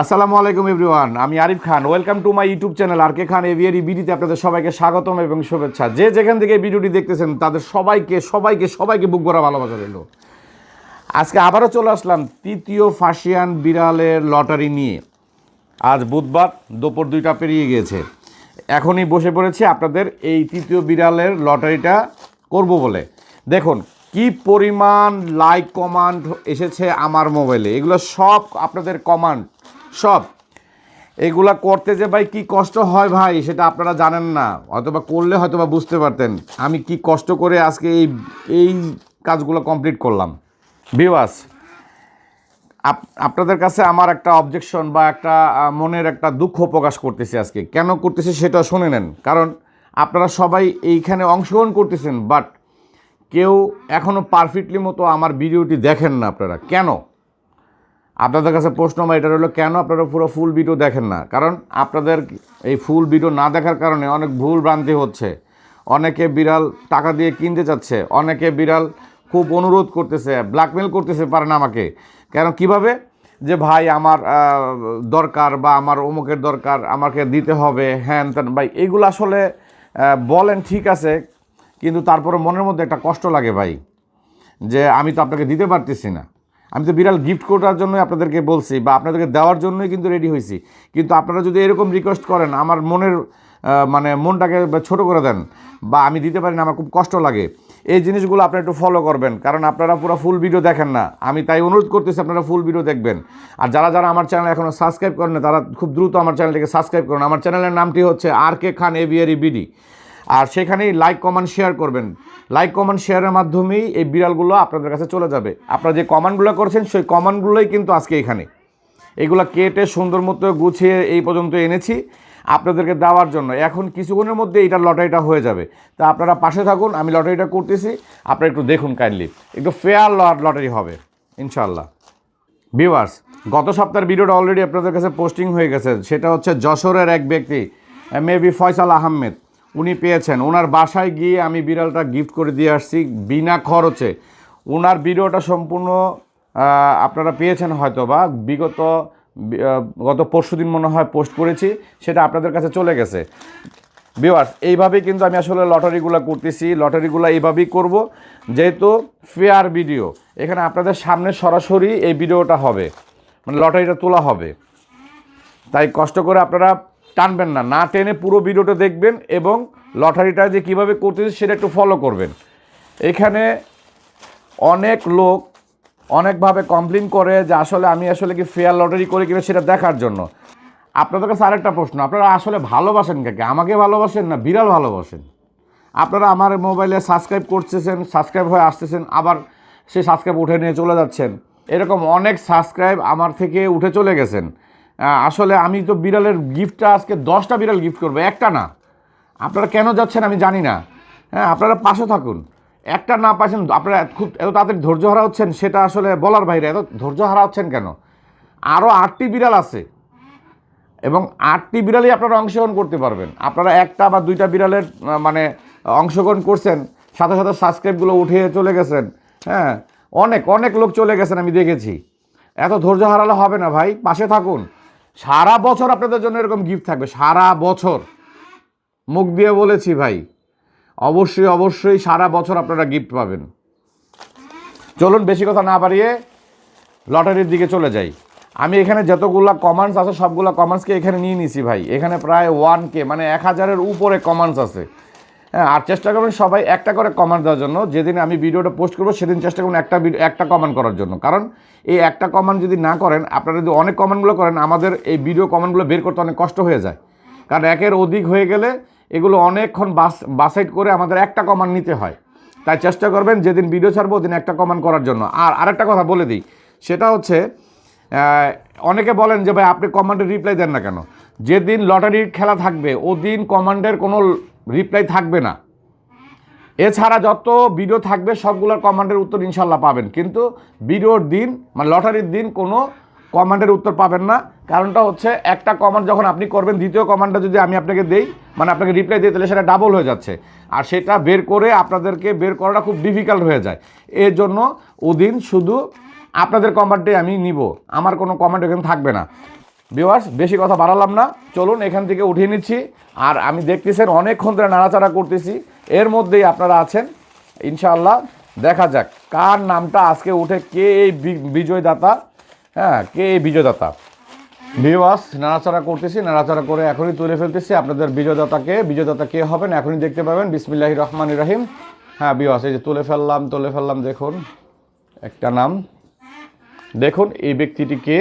আসসালামু আলাইকুম এভরিওয়ান, আমি Arif Khan. Welcome to my YouTube channel R K Khan aviary বিডিতে আপনাদের সবাইকে স্বাগতম এবং শুভেচ্ছা। যে যেখান থেকে ভিডিওটি দেখতেছেন তাদের সবাইকে সবাইকে সবাইকে বুক ভরা ভালোবাসা রইল। আজকে আবারও চলে আসলাম তৃতীয় ফার্সিয়ান বিড়ালের লটারি নিয়ে। আজ বুধবার দুপুর 2টা পেরিয়ে গিয়েছে, এখনই বসে পড়েছি আপনাদের এই তৃতীয় বিড়ালের লটারিটা করব বলে। দেখুন কি পরিমাণ লাইক কমান্ড এসেছে আমার মোবাইলে, এগুলো সব আপনাদের কমান্ড। সব এগুলা করতে যে ভাই কি কষ্ট হয় ভাই সেটা আপনারা জানেন না, হয়তোবা করলে হয়তোবা বুঝতে পারতেন আমি কি কষ্ট করে আজকে এই কাজগুলো কমপ্লিট করলাম। ভিউয়ার্স, আপনাদের কাছে আমার একটা অবজেকশন বা একটা মনের একটা দুঃখ প্রকাশ করতেছি। আজকে কেন করতেছি সেটা শুনে নেন। কারণ আপনারা সবাই এইখানে অংশগ্রহণ করতেছেন, বাট কেউ এখনও পারফেক্টলি মতো আমার ভিডিওটি দেখেন না। আপনারা কেন? আপনাদের কাছে প্রশ্ন আমার এটা হলো, কেন আপনারা পুরো ফুল ভিডিও দেখেন না? কারণ আপনাদের এই ফুল ভিডিও না দেখার কারণে অনেক ভুল ভ্রান্তি হচ্ছে। অনেকে বিড়াল টাকা দিয়ে কিনতে চাচ্ছে, অনেকে বিড়াল খুব অনুরোধ করতেছে, ব্ল্যাকমেল করতেছে পারেন আমাকে। কেন কিভাবে যে ভাই আমার দরকার বা আমার অমুকের দরকার, আমাকে দিতে হবে, হ্যান ত্যান। ভাই এইগুলো আসলে বলেন ঠিক আছে, কিন্তু তারপরে মনের মধ্যে একটা কষ্ট লাগে ভাই, যে আমি তো আপনাকে দিতে পারতেছি না। আমি তো বিড়াল গিফট করার জন্যই আপনাদেরকে বলছি বা আপনাদেরকে দেওয়ার জন্যই কিন্তু রেডি হয়েছি। কিন্তু আপনারা যদি এরকম রিকোয়েস্ট করেন, আমার মনের মনটাকে ছোট করে দেন বা আমি দিতে পারি না, আমার খুব কষ্ট লাগে। এই জিনিসগুলো আপনারা একটু ফলো করবেন, কারণ আপনারা পুরো ফুল ভিডিও দেখেন না। আমি তাই অনুরোধ করতেছি আপনারা ফুল ভিডিও দেখবেন। আর যারা যারা আমার চ্যানেল এখনও সাবস্ক্রাইব করেন না, তারা খুব দ্রুত আমার চ্যানেলটিকে সাবস্ক্রাইব করুন। আমার চ্যানেলের নামটি হচ্ছে আর কে খান এভিয়ারি বিডি। আর সেখানেই লাইক কমেন্ট শেয়ার করবেন। লাইক কমেন্ট শেয়ারের মাধ্যমেই এই বিড়ালগুলো আপনাদের কাছে চলে যাবে। আপনারা যে কমেন্টগুলো করছেন সেই কমেন্টগুলোই কিন্তু আজকে এখানে এগুলো কেটে সুন্দর মতো গুছিয়ে এই পর্যন্ত এনেছি আপনাদেরকে দেওয়ার জন্য। এখন কিছুক্ষণের মধ্যে এইটার লটারিটা হয়ে যাবে, তা আপনারা পাশে থাকুন। আমি লটারিটা করতেছি, আপনারা একটু দেখুন কাইন্ডলি। একটু ফেয়ার লটারি হবে ইনশাল্লাহ। ভিউয়ার্স, গত সপ্তাহের ভিডিওটা অলরেডি আপনাদের কাছে পোস্টিং হয়ে গেছে। সেটা হচ্ছে যশোরের এক ব্যক্তি, মেবি ফয়সাল আহমেদ, উনি পেয়েছেন। ওনার বাসায় গিয়ে আমি বিড়ালটা গিফট করে দিয়ে আসছি বিনা খরচে। ওনার ভিডিওটা সম্পূর্ণ আপনারা পেয়েছেন হয়তো বা গত পরশুদিন মনে হয় পোস্ট করেছি, সেটা আপনাদের কাছে চলে গেছে। ভিউয়ার্স, এইভাবেই কিন্তু আমি আসলে লটারিগুলো করতেছি। লটারিগুলো এইভাবেই করব, যেহেতু ফেয়ার ভিডিও। এখানে আপনাদের সামনে সরাসরি এই ভিডিওটা হবে, মানে লটারিটা তোলা হবে। তাই কষ্ট করে আপনারা টানবেন না, না টেনে পুরো ভিডিওটা দেখবেন এবং লটারিটা যে কীভাবে করতেছে সেটা একটু ফলো করবেন। এখানে অনেক লোক অনেকভাবে কমপ্লেন করে যে আসলে আমি আসলে কি ফেয়ার লটারি করে কিনা সেটা দেখার জন্য। আপনাদের কাছে আরেকটা প্রশ্ন, আপনারা আসলে ভালোবাসেন কাকে? আমাকে ভালোবাসেন না বিড়াল ভালোবাসেন? আপনারা আমার মোবাইলে সাবস্ক্রাইব করতেছেন, সাবস্ক্রাইব হয়ে আসতেছেন, আবার সেই সাবস্ক্রাইব উঠে নিয়ে চলে যাচ্ছেন। এরকম অনেক সাবস্ক্রাইব আমার থেকে উঠে চলে গেছেন। আসলে আমি তো বিড়ালের গিফটটা আজকে 10টা বিড়াল গিফট করবো, একটা না। আপনারা কেন যাচ্ছেন আমি জানি না। হ্যাঁ, আপনারা পাশে থাকুন। একটা না পাচ্ছেন, আপনারা খুব এত তাড়াতাড়ি ধৈর্য হারা হচ্ছেন, সেটা আসলে বলার বাইরে। এত ধৈর্য হারা হচ্ছেন কেন? আরও 8টি বিড়াল আছে এবং 8টি বিড়ালই আপনারা অংশগ্রহণ করতে পারবেন। আপনারা একটা বা 2টা বিড়ালের মানে অংশগ্রহণ করছেন, সাথে সাথে সাবস্ক্রাইবগুলো উঠে চলে গেছেন। হ্যাঁ, অনেক অনেক লোক চলে গেছেন, আমি দেখেছি। এত ধৈর্য হারালে হবে না ভাই, পাশে থাকুন। সারা বছর আপনাদের জন্য এরকম গিফট থাকবে, সারা বছর। মুখ দিয়ে বলেছি ভাই, অবশ্যই অবশ্যই সারা বছর আপনারা গিফট পাবেন। চলুন বেশি কথা না বাড়িয়ে লটারির দিকে চলে যাই। আমি এখানে যতগুলো কমেন্টস আছে সবগুলো কমেন্টসকে এখানে নিয়ে নিছি ভাই। এখানে প্রায় 1K মানে 1000-এর উপরে কমেন্টস আছে। হ্যাঁ, আর চেষ্টা করবেন সবাই একটা করে কমেন্ট দেওয়ার জন্য। যেদিন আমি ভিডিওটা পোস্ট করবো সেদিন চেষ্টা করুন একটা কমেন্ট করার জন্য। কারণ এই একটা কমেন্ট যদি না করেন, আপনারা যদি অনেক কমেন্টগুলো করেন, আমাদের এই ভিডিও কমেন্টগুলো বের করতে অনেক কষ্ট হয়ে যায়। কারণ একের অধিক হয়ে গেলে এগুলো অনেকক্ষণ বাসাইড করে আমাদের একটা কমেন্ট নিতে হয়। তাই চেষ্টা করবেন যেদিন ভিডিও ছাড়বো ওদিন একটা কমেন্ট করার জন্য। আর আরেকটা কথা বলে দিই, সেটা হচ্ছে অনেকে বলেন যে ভাই আপনি কমেন্টের রিপ্লাই দেন না কেন? যেদিন লটারির খেলা থাকবে ওদিন কমেন্টের কোনো রিপ্লাই থাকবে না। এছাড়া যত ভিডিও থাকবে সবগুলোর কমেন্টের উত্তর ইনশাল্লাহ পাবেন, কিন্তু ভিডিওর দিন মানে লটারির দিন কোনো কমেন্টের উত্তর পাবেন না। কারণটা হচ্ছে একটা কমেন্ট যখন আপনি করবেন, দ্বিতীয় কমেন্টটা যদি আমি আপনাকে দেই, মানে আপনাকে রিপ্লাই দিই, তাহলে সেটা ডাবল হয়ে যাচ্ছে। আর সেটা বের করে আপনাদেরকে বের করাটা খুব ডিফিকাল্ট হয়ে যায়। এর জন্য ওদিন শুধু আপনাদের কমেন্টে আমি নিব, আমার কোনো কমেন্ট এখানে থাকবে না। ভিউয়ার্স বেশি কথা বাড়ালাম না, চলুন এখান থেকে উঠিয়ে নিচ্ছি। আর আমি দেখতেছেন অনেকক্ষণ ধরে নাড়াচাড়া করতেছি, এর মধ্যেই আপনারা আছেন। ইনশাআল্লাহ দেখা যাক কার নামটা আজকে উঠে, কে এই বিজয়দাতা। হ্যাঁ, কে এই বিজয়দাতা। ভিউয়ার্স নাড়াচাড়া করতেছি, নাড়াচাড়া করে এখনই তুলে ফেলতেছি আপনাদের বিজয়দাতা কে হবেন এখনই দেখতে পাবেন। বিসমিল্লাহির রহমানির রহিম। হ্যাঁ ভিউয়ার্স, এই যে তুলে ফেললাম, দেখুন একটা নাম, দেখুন এই ব্যক্তিটি কে।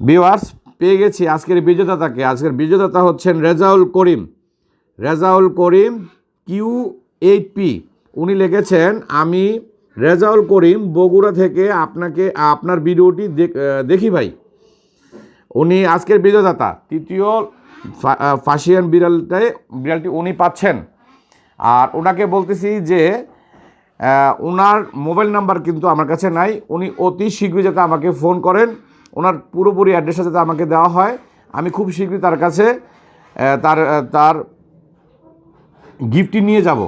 ভিউয়ার্স পেয়ে গেছি আজকের বিজয়দাতাকে। আজকের বিজয়দাতা হচ্ছেন রেজাউল করিম Q8P। উনি লিখেছেন, আমি রেজাউল করিম বগুড়া থেকে আপনার ভিডিওটি দেখি ভাই। উনি আজকের বিজয়দাতা, তৃতীয় ফার্সিয়ান বিড়ালটি উনি পাচ্ছেন। আর ওনাকে বলতেছি যে ওনার মোবাইল নাম্বার কিন্তু আমার কাছে নাই, উনি অতি শীঘ্রই যাতে আমাকে ফোন করেন, ওনার পুরোপুরি অ্যাড্রেসটা যাতে আমাকে দেওয়া হয়, আমি খুব শীঘ্রই তার কাছে তার গিফটটি নিয়ে যাব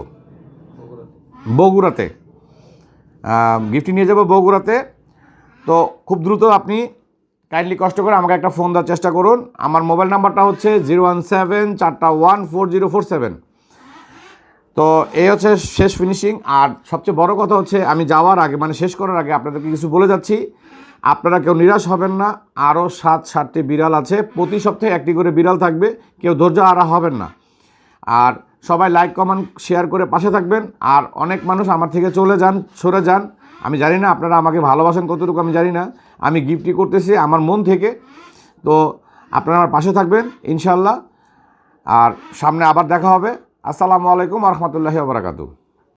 বগুড়াতে। তো খুব দ্রুত আপনি কাইন্ডলি কষ্ট করে আমাকে একটা ফোন দেওয়ার চেষ্টা করুন। আমার মোবাইল নাম্বারটা হচ্ছে 017414047। তো এই হচ্ছে শেষ ফিনিশিং। আর সবচেয়ে বড় কথা হচ্ছে, আমি যাওয়ার আগে মানে শেষ করার আগে আপনাদেরকে কিছু বলে যাচ্ছি, আপনারা কেউ নিরাশ হবেন না। আরও 7-8টি বিড়াল আছে, প্রতি সপ্তাহে একটি করে বিড়াল থাকবে, কেউ ধৈর্য হারা হবেন না। আর সবাই লাইক কমেন্ট শেয়ার করে পাশে থাকবেন। আর অনেক মানুষ আমার থেকে সরে যান, আমি জানি না আপনারা আমাকে ভালোবাসেন কতটুকু, আমি জানি না। আমি গিফটই করতেছি আমার মন থেকে। তো আপনারা আমার পাশে থাকবেন ইনশাআল্লাহ। আর সামনে আবার দেখা হবে। আসসালামু আলাইকুম ওয়া রাহমাতুল্লাহি ওয়া বারাকাতুহু।